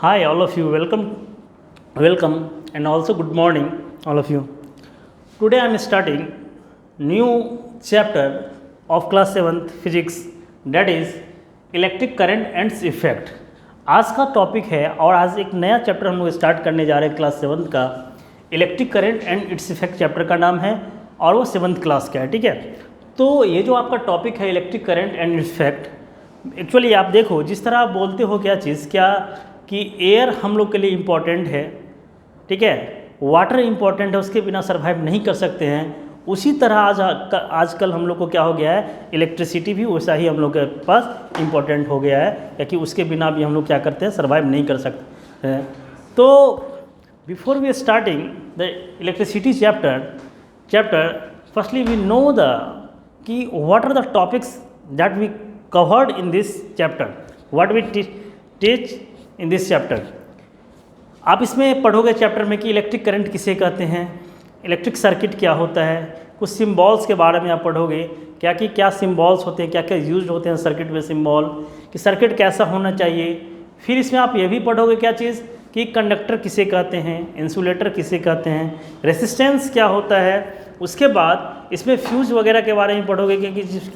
Hi, all of you. Welcome, and also good morning, all of you. Today I am starting new chapter of class 7th physics, that is electric current and its effect. आज का topic है और आज एक नया chapter हम लोग start करने जा रहे हैं क्लास 7th का। Electric current and its effect chapter का नाम है और वो 7th क्लास का है, ठीक है। तो ये जो आपका टॉपिक है electric current and its effect, actually आप देखो जिस तरह आप बोलते हो क्या चीज़ क्या कि एयर हम लोग के लिए इम्पॉर्टेंट है, ठीक है, वाटर इम्पॉर्टेंट है, उसके बिना सर्वाइव नहीं कर सकते हैं। उसी तरह आजकल हम लोग को क्या हो गया है, इलेक्ट्रिसिटी भी वैसा ही हम लोग के पास इम्पॉर्टेंट हो गया है, क्योंकि उसके बिना भी हम लोग क्या करते हैं, सर्वाइव नहीं कर सकते हैं। तो before we starting the electricity chapter firstly we know the कि what are the topics that we covered in this chapter, what we teach in this chapter. आप इसमें पढ़ोगे चैप्टर में कि इलेक्ट्रिक करंट किसे कहते हैं, इलेक्ट्रिक सर्किट क्या होता है, कुछ सिम्बॉल्स के बारे में आप पढ़ोगे क्या सिम्बॉल्स होते हैं, क्या क्या यूज होते हैं सर्किट में सिम्बॉल, कि सर्किट कैसा होना चाहिए। फिर इसमें आप ये भी पढ़ोगे क्या चीज़ कि कंडक्टर किसे कहते हैं, इंसुलेटर किसे कहते हैं, रेसिस्टेंस क्या होता है। उसके बाद इसमें फ्यूज़ वगैरह के बारे में पढ़ोगे कि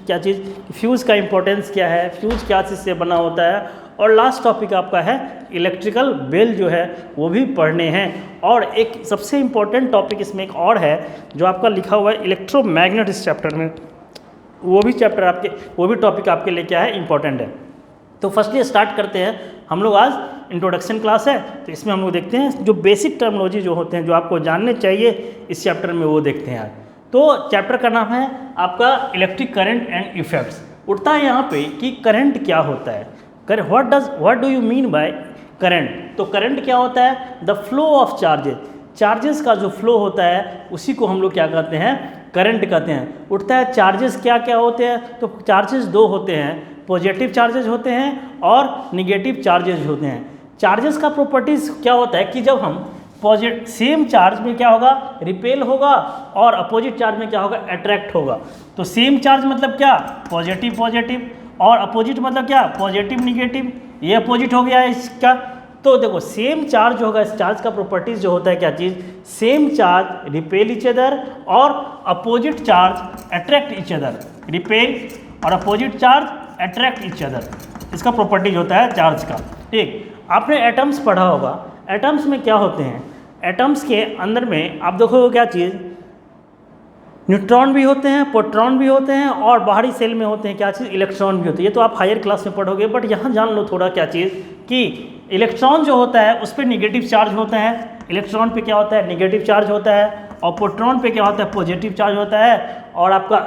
क्या चीज़, फ्यूज़ का इंपॉर्टेंस क्या है, फ्यूज़ क्या चीज़ से बना होता है। और लास्ट टॉपिक आपका है इलेक्ट्रिकल बेल जो है वो भी पढ़ने हैं। और एक सबसे इम्पोर्टेंट टॉपिक इसमें एक और है जो आपका लिखा हुआ है इलेक्ट्रोमैग्नेट इस चैप्टर में, वो भी टॉपिक आपके लिए क्या है, इम्पोर्टेंट है। तो फर्स्टली स्टार्ट करते हैं हम लोग। आज इंट्रोडक्शन क्लास है, तो इसमें हम लोग देखते हैं जो बेसिक टर्मिनोलॉजी जो होते हैं जो आपको जानने चाहिए इस चैप्टर में, वो देखते हैं आज। तो चैप्टर का नाम है आपका इलेक्ट्रिक करंट एंड इफेक्ट्स। उठता है यहाँ पे कि करंट क्या होता है, what do you mean by current. तो करंट क्या होता है, द फ्लो ऑफ चार्जेस का जो फ्लो होता है उसी को हम लोग क्या कहते हैं, करंट कहते हैं। उठता है चार्जेस क्या क्या होते हैं, तो चार्जेस दो होते हैं, पॉजिटिव चार्जेस होते हैं और निगेटिव चार्जेस होते हैं। चार्जेस का प्रॉपर्टीज क्या होता है कि जब हम सेम चार्ज में क्या होगा, रिपेल होगा, और अपोजिट चार्ज में क्या होगा, अट्रैक्ट होगा। तो सेम चार्ज मतलब क्या, पॉजिटिव, और अपोजिट मतलब क्या, पॉजिटिव निगेटिव, ये अपोजिट हो गया है इसका। तो देखो सेम चार्ज होगा, इस चार्ज का प्रॉपर्टीज जो होता है क्या चीज़, same charge repel each other और opposite charge attract each other, repel और opposite charge attract each other, इसका प्रॉपर्टीज होता है चार्ज का। ठीक, आपने एटम्स पढ़ा होगा, एटम्स में क्या होते हैं, एटम्स के अंदर में आप देखोगे क्या चीज़, न्यूट्रॉन भी होते हैं, प्रोटॉन भी होते हैं, और बाहरी सेल में होते हैं क्या चीज़, इलेक्ट्रॉन भी होते हैं। ये तो आप हायर क्लास में पढ़ोगे, बट यहाँ जान लो थोड़ा क्या चीज़ कि इलेक्ट्रॉन जो होता है उस पर निगेटिव चार्ज होता है, इलेक्ट्रॉन पे क्या होता है, निगेटिव चार्ज होता है, और प्रोटॉन पे क्या होता है, पॉजिटिव चार्ज होता है। और आपका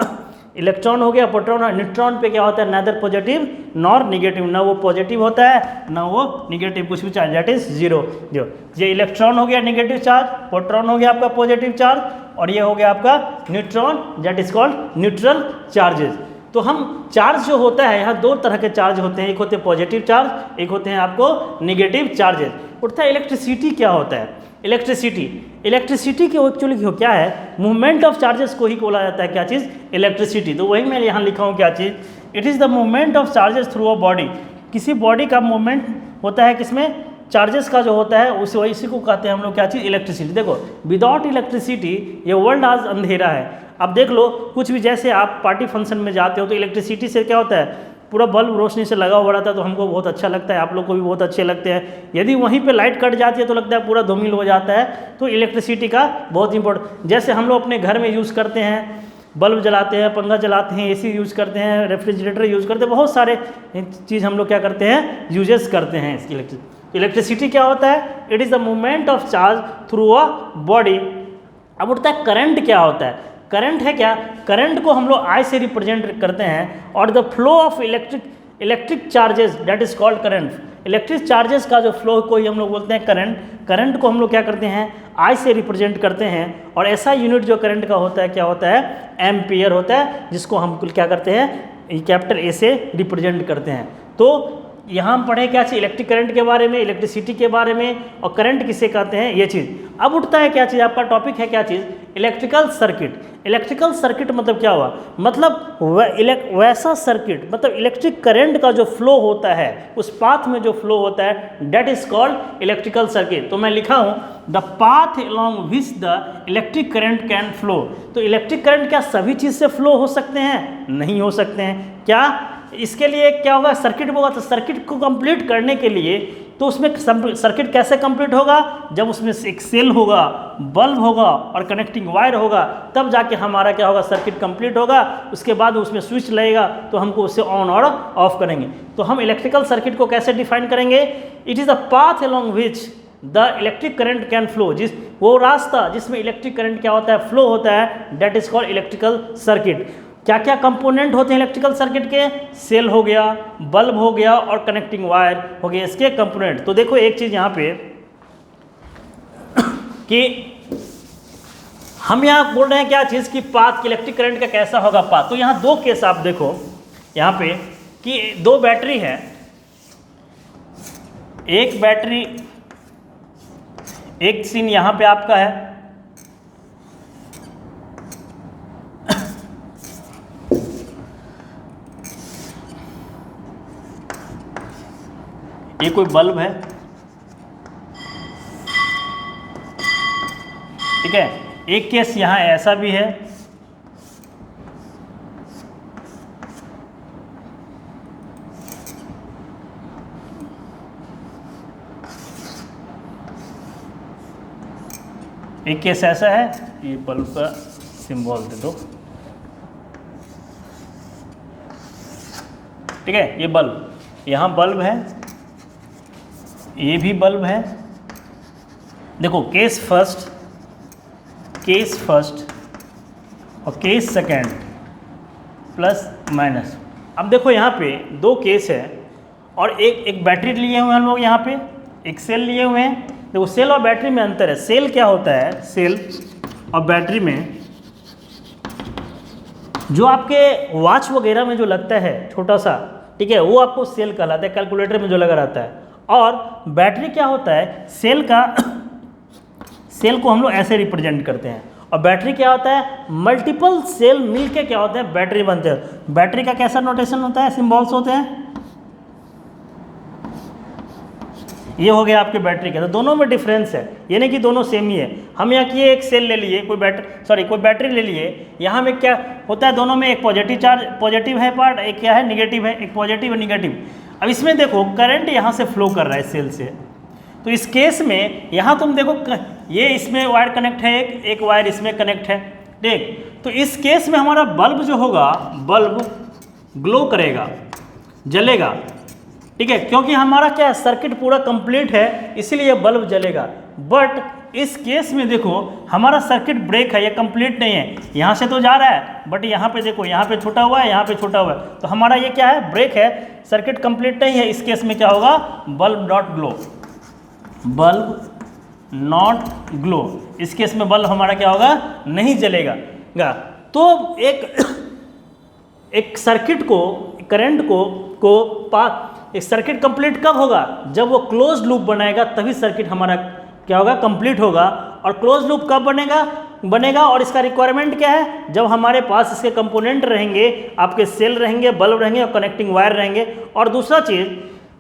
इलेक्ट्रॉन हो गया, प्रोटॉन और न्यूट्रॉन पे क्या होता है, नादर पॉजिटिव नॉर निगेटिव, ना वो पॉजिटिव होता है ना वो निगेटिव, कुछ भी चार्ज, दैट इज जीरो। जो ये इलेक्ट्रॉन हो गया निगेटिव चार्ज, प्रोटॉन हो गया आपका पॉजिटिव चार्ज, और ये हो गया आपका neutron, that is called neutral charges. तो हम चार्ज जो होता है, यहाँ दो तरह के चार्ज होते हैं, एक होते हैं पॉजिटिव चार्ज, एक होते हैं आपको निगेटिव चार्जेस। उठता है इलेक्ट्रिसिटी क्या होता है, इलेक्ट्रिसिटी के एक्चुअली क्या है, मूवमेंट ऑफ चार्जेस को ही बोला जाता है क्या चीज़, इलेक्ट्रिसिटी। तो वही मैं यहाँ लिखा हूँ क्या चीज़, it is the movement of charges through a body. किसी बॉडी का मूवमेंट होता है किसमें, चार्जेस का जो होता है उसे इसी को कहते हैं हम लोग क्या चीज़, इलेक्ट्रिसिटी। देखो विदाउट इलेक्ट्रिसिटी ये वर्ल्ड आज अंधेरा है। अब देख लो कुछ भी, जैसे आप पार्टी फंक्शन में जाते हो तो इलेक्ट्रिसिटी से क्या होता है, पूरा बल्ब रोशनी से लगा हुआ रहता है, तो हमको बहुत अच्छा लगता है, आप लोग को भी बहुत अच्छे लगते हैं। यदि वहीं पे लाइट कट जाती है तो लगता है पूरा धूमिल हो जाता है। तो इलेक्ट्रिसिटी का बहुत इंपॉर्टेंट, जैसे हम लोग अपने घर में यूज़ करते हैं, बल्ब जलाते हैं, पंखा जलाते हैं, एसी यूज़ करते हैं, रेफ्रिजरेटर यूज़ करते हैं, बहुत सारे चीज़ हम लोग क्या करते हैं, यूजेस करते हैं इसकी। इलेक्ट्रिसिटी क्या होता है, it is the movement of charge through a body. अब उठता है करंट क्या होता है, करंट है क्या, करंट को हम लोग आई से रिप्रेजेंट करते हैं, और the flow of electric charges that is called current. Electric charges का जो फ्लो को ही हम लोग बोलते हैं करंट। करंट को हम लोग क्या करते हैं, आई से रिप्रेजेंट करते हैं, और ऐसा यूनिट जो करंट का होता है क्या होता है, एम्पियर होता है, जिसको हम क्या करते हैं, कैपिटल ए से रिप्रेजेंट करते हैं। तो यहाँ हम पढ़े क्या चीज़, इलेक्ट्रिक करंट के बारे में, इलेक्ट्रिसिटी के बारे में, और करंट किसे कहते हैं ये चीज़। अब उठता है क्या चीज़, आपका टॉपिक है क्या चीज़, इलेक्ट्रिकल सर्किट। इलेक्ट्रिकल सर्किट मतलब क्या हुआ, मतलब वैसा सर्किट, मतलब इलेक्ट्रिक करंट का जो फ्लो होता है, उस पाथ में जो फ्लो होता है, that is called electrical circuit. तो मैं लिखा हूँ the path along which the electric current can flow. तो इलेक्ट्रिक करंट क्या सभी चीज़ से फ्लो हो सकते हैं, नहीं हो सकते हैं। क्या इसके लिए क्या होगा, सर्किट होगा। तो सर्किट को कंप्लीट करने के लिए तो उसमें सर्किट कैसे कंप्लीट होगा, जब उसमें एक सेल होगा, बल्ब होगा और कनेक्टिंग वायर होगा, तब जाके हमारा क्या होगा, सर्किट कंप्लीट होगा। उसके बाद उसमें स्विच लगेगा तो हमको उससे ऑन और ऑफ करेंगे। तो हम इलेक्ट्रिकल सर्किट को कैसे डिफाइन करेंगे, it is a path along which the electric current can flow, वो रास्ता जिसमें इलेक्ट्रिक करंट क्या होता है, फ्लो होता है, that is called electrical circuit. क्या क्या कंपोनेंट होते हैं इलेक्ट्रिकल सर्किट के, सेल हो गया, बल्ब हो गया और कनेक्टिंग वायर हो गया, इसके कंपोनेंट। तो देखो एक चीज़ यहाँ पे कि हम यहाँ बोल रहे हैं क्या चीज़ कि पाथ, इलेक्ट्रिक करंट का कैसा होगा पाथ। तो यहाँ दो केस आप देखो यहाँ पे कि दो बैटरी है, एक बैटरी, एक सीन यहाँ पे आपका है, ये कोई बल्ब है, ठीक है। एक केस यहाँ ऐसा भी है, एक केस ऐसा है। ये बल्ब का सिंबल दे दो, ठीक है। ये बल्ब, यहाँ बल्ब है, ये भी बल्ब है। देखो केस फर्स्ट और केस सेकेंड, प्लस माइनस। अब देखो यहाँ पे दो केस है और एक बैटरी लिए हुए हैं हम लोग, यहाँ पे एक सेल लिए हुए हैं। देखो सेल और बैटरी में अंतर है। सेल क्या होता है, सेल और बैटरी में जो आपके वॉच वगैरह में जो लगता है छोटा सा, ठीक है, वो आपको सेल कहलाता है, कैलकुलेटर में जो लगा रहता है। और बैटरी क्या होता है, सेल को हम लोग ऐसे रिप्रेजेंट करते हैं, और बैटरी क्या होता है, मल्टीपल सेल मिलके क्या होते हैं, बैटरी बनते हैं। बैटरी का कैसा नोटेशन होता है, सिंबल्स होते हैं, ये हो गया आपके बैटरी का। तो दोनों में डिफरेंस है, ये नहीं कि दोनों सेम ही है। हम यहाँ किए एक सेल ले लिए, कोई बैटरी ले लिए, यहाँ में क्या होता है, दोनों में एक पॉजिटिव चार्ज, पॉजिटिव है पार्ट, एक क्या है, निगेटिव है, एक पॉजिटिव और निगेटिव। अब इसमें देखो करंट यहाँ से फ्लो कर रहा है सेल से, तो इस केस में यहाँ तुम देखो ये इसमें वायर कनेक्ट है, एक वायर इसमें कनेक्ट है, ठीक। तो इस केस में हमारा बल्ब जो होगा, बल्ब ग्लो करेगा, जलेगा, ठीक है, क्योंकि हमारा क्या है, सर्किट पूरा कंप्लीट है, इसीलिए बल्ब जलेगा। बट इस केस में देखो हमारा सर्किट ब्रेक है, ये कंप्लीट नहीं है, यहाँ से तो जा रहा है, बट यहाँ पे देखो, यहाँ पे छोटा हुआ है, यहाँ पे छोटा हुआ है, तो हमारा ये क्या है, ब्रेक है, सर्किट कंप्लीट नहीं है। इस केस में क्या होगा, bulb not glow, bulb not glow. इस केस में बल्ब हमारा क्या होगा, नहीं जलेगा। तो एक सर्किट को, करंट को एक सर्किट कंप्लीट कब होगा, जब वो क्लोज लूप बनाएगा, तभी सर्किट हमारा क्या होगा, कंप्लीट होगा। और क्लोज लूप कब बनेगा और इसका रिक्वायरमेंट क्या है, जब हमारे पास इसके कंपोनेंट रहेंगे, आपके सेल रहेंगे, बल्ब रहेंगे और कनेक्टिंग वायर रहेंगे। और दूसरा चीज़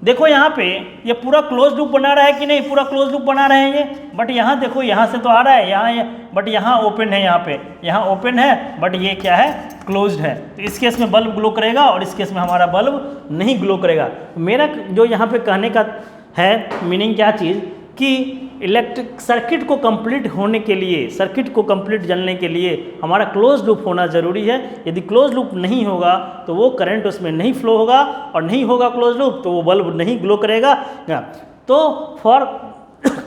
देखो यहाँ पे ये पूरा क्लोज लूप बना रहा है कि नहीं, पूरा क्लोज लूप बना रहे हैं ये, बट यहाँ देखो यहाँ से तो आ रहा है, यहाँ बट यहाँ ओपन है, यहाँ ओपन है, बट ये क्या है, क्लोज्ड है। तो इस केस में बल्ब ग्लो करेगा और इस केस में हमारा बल्ब नहीं ग्लो करेगा। मेरा जो यहाँ पे कहने का है मीनिंग क्या चीज़, कि इलेक्ट्रिक सर्किट को कंप्लीट होने के लिए, सर्किट को कंप्लीट जलने के लिए हमारा क्लोज लूप होना ज़रूरी है। यदि क्लोज लूप नहीं होगा तो वो करंट उसमें नहीं फ्लो होगा, और नहीं होगा क्लोज लूप तो वो बल्ब नहीं ग्लो करेगा। तो for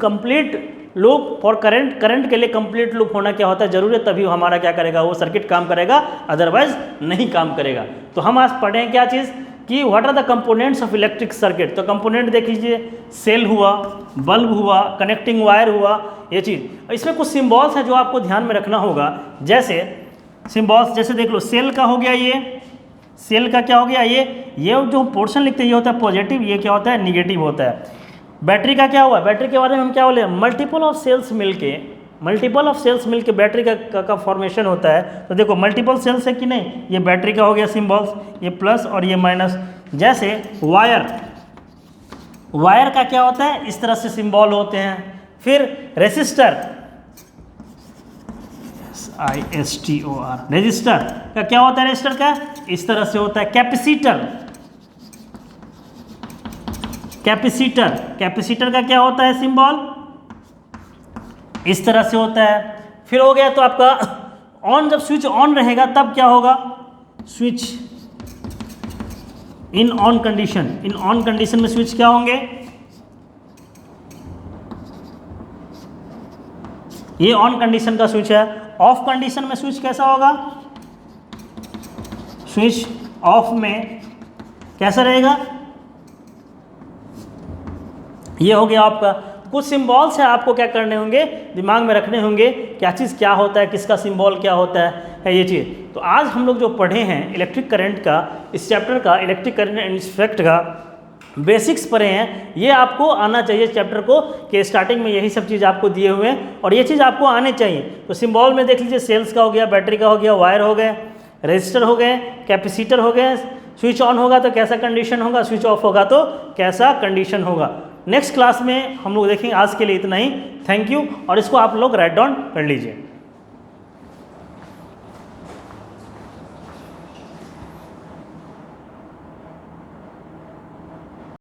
complete loop, for current के लिए कंप्लीट लूप होना क्या होता है, जरूरी है, तभी हमारा क्या करेगा, वो सर्किट काम करेगा, अदरवाइज नहीं काम करेगा। तो हम आज पढ़ें क्या चीज़, कि what are the components of electric circuit. तो कंपोनेंट देख लीजिए, सेल हुआ, बल्ब हुआ, कनेक्टिंग वायर हुआ, ये चीज़। इसमें कुछ सिंबल्स हैं जो आपको ध्यान में रखना होगा। जैसे सिंबल्स, जैसे देख लो, सेल का हो गया ये, सेल का क्या हो गया, ये जो पोर्शन लिखते हैं ये होता है पॉजिटिव, ये क्या होता है निगेटिव होता है। बैटरी का क्या हुआ, बैटरी के बारे में हम क्या बोले, मल्टीपल ऑफ सेल्स मिलके बैटरी का फॉर्मेशन होता है। तो देखो मल्टीपल सेल्स है कि नहीं, ये बैटरी का हो गया सिंबल्स, ये प्लस और ये माइनस। जैसे वायर का क्या होता है, इस तरह से सिंबल होते हैं। फिर रेसिस्टर, ISTOR, रेजिस्टर का क्या होता है, रेजिस्टर का इस तरह से होता है। कैपेसिटर का क्या होता है सिंबल, इस तरह से होता है। फिर हो गया तो आपका ऑन, जब स्विच ऑन रहेगा तब क्या होगा, स्विच इन ऑन कंडीशन में स्विच क्या होंगे, ये ऑन कंडीशन का स्विच है। ऑफ कंडीशन में स्विच कैसा होगा, स्विच ऑफ में कैसा रहेगा, ये हो गया आपका। कुछ सिंबल्स है आपको क्या करने होंगे, दिमाग में रखने होंगे, क्या चीज़ क्या होता है, किसका सिंबल क्या होता है ये चीज़। तो आज हम लोग जो पढ़े हैं इलेक्ट्रिक करंट का, इस चैप्टर का इलेक्ट्रिक करंट एंड इफेक्ट का बेसिक्स पढ़े हैं, ये आपको आना चाहिए चैप्टर को, कि स्टार्टिंग में यही सब चीज़ आपको दिए हुए हैं और ये चीज़ आपको आने चाहिए। तो सिंबल में देख लीजिए, सेल्स का हो गया, बैटरी का हो गया, वायर हो गए, रेजिस्टर हो गए, कैपेसिटर हो गए। स्विच ऑन होगा तो कैसा कंडीशन होगा, स्विच ऑफ होगा तो कैसा कंडीशन होगा। नेक्स्ट क्लास में हम लोग देखेंगे। आज के लिए इतना ही, थैंक यू। और इसको आप लोग राइट डाउन कर लीजिए।